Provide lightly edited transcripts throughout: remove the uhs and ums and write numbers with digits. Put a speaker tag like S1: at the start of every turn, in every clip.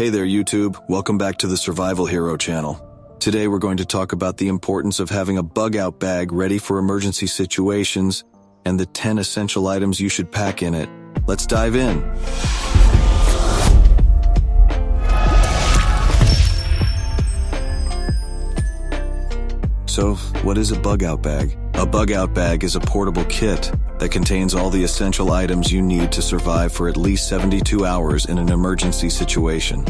S1: Hey there YouTube, welcome back to the Survival Hero channel. Today we're going to talk about the importance of having a bug-out bag ready for emergency situations and the 10 essential items you should pack in it. Let's dive in. So, what is a bug-out bag? A bug-out bag is a portable kit that contains all the essential items you need to survive for at least 72 hours in an emergency situation.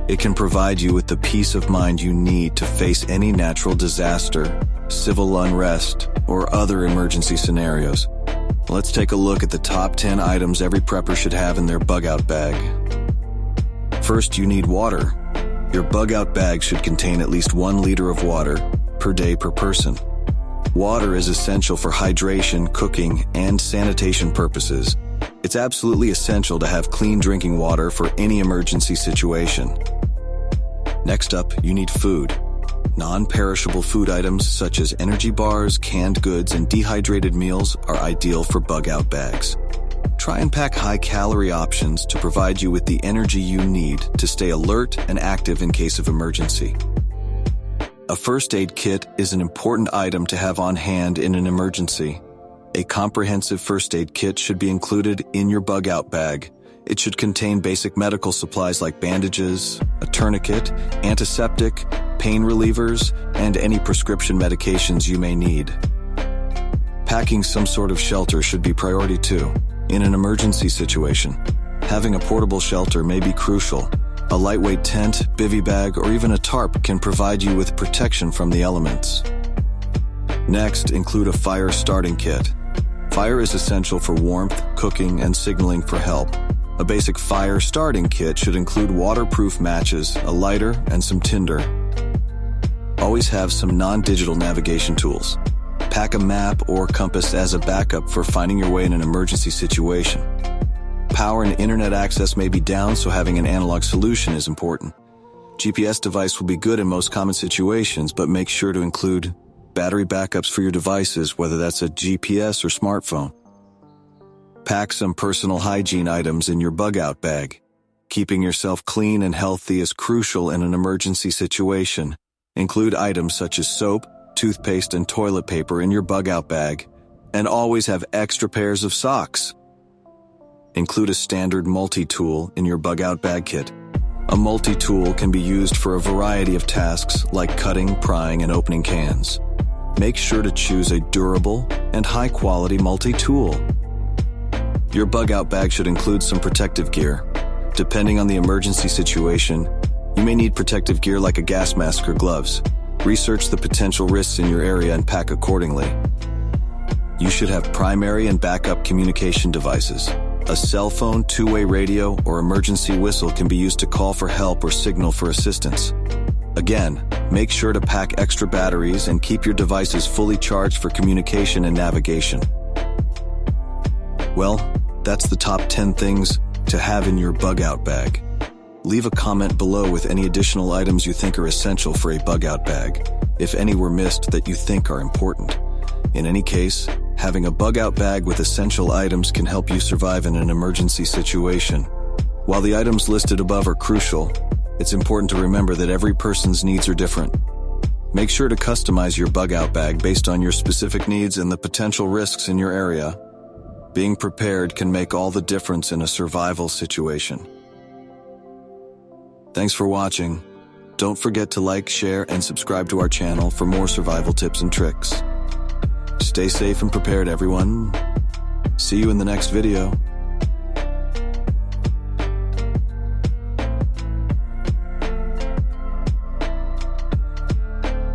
S1: It can provide you with the peace of mind you need to face any natural disaster, civil unrest, or other emergency scenarios. Let's take a look at the top 10 items every prepper should have in their bug-out bag. First, you need water. Your bug-out bag should contain at least 1 liter of water per day per person. Water is essential for hydration, cooking, and sanitation purposes. It's absolutely essential to have clean drinking water for any emergency situation. Next up, you need food. Non-perishable food items such as energy bars, canned goods, and dehydrated meals are ideal for bug-out bags. Try and pack high-calorie options to provide you with the energy you need to stay alert and active in case of emergency. A first aid kit is an important item to have on hand in an emergency. A comprehensive first aid kit should be included in your bug-out bag. It should contain basic medical supplies like bandages, a tourniquet, antiseptic, pain relievers, and any prescription medications you may need. Packing some sort of shelter should be priority too. In an emergency situation, having a portable shelter may be crucial. A lightweight tent, bivy bag, or even a tarp can provide you with protection from the elements. Next, include a fire starting kit. Fire is essential for warmth, cooking, and signaling for help. A basic fire starting kit should include waterproof matches, a lighter, and some tinder. Always have some non-digital navigation tools. Pack a map or compass as a backup for finding your way in an emergency situation. Power and internet access may be down, so having an analog solution is important. GPS device will be good in most common situations, but make sure to include battery backups for your devices, whether that's a GPS or smartphone. Pack some personal hygiene items in your bug-out bag. Keeping yourself clean and healthy is crucial in an emergency situation. Include items such as soap, toothpaste, and toilet paper in your bug-out bag, and always have extra pairs of socks. Include a standard multi-tool in your bug-out bag kit. A multi-tool can be used for a variety of tasks like cutting, prying, and opening cans. Make sure to choose a durable and high-quality multi-tool. Your bug-out bag should include some protective gear. Depending on the emergency situation, you may need protective gear like a gas mask or gloves. Research the potential risks in your area and pack accordingly. You should have primary and backup communication devices. A cell phone, two-way radio, or emergency whistle can be used to call for help or signal for assistance. Again, make sure to pack extra batteries and keep your devices fully charged for communication and navigation. Well, that's the top 10 things to have in your bug-out bag. Leave a comment below with any additional items you think are essential for a bug-out bag, if any were missed that you think are important. In any case, having a bug-out bag with essential items can help you survive in an emergency situation. While the items listed above are crucial, it's important to remember that every person's needs are different. Make sure to customize your bug-out bag based on your specific needs and the potential risks in your area. Being prepared can make all the difference in a survival situation. Thanks for watching. Don't forget to like, share, and subscribe to our channel for more survival tips and tricks. Stay safe and prepared, everyone. See you in the next video.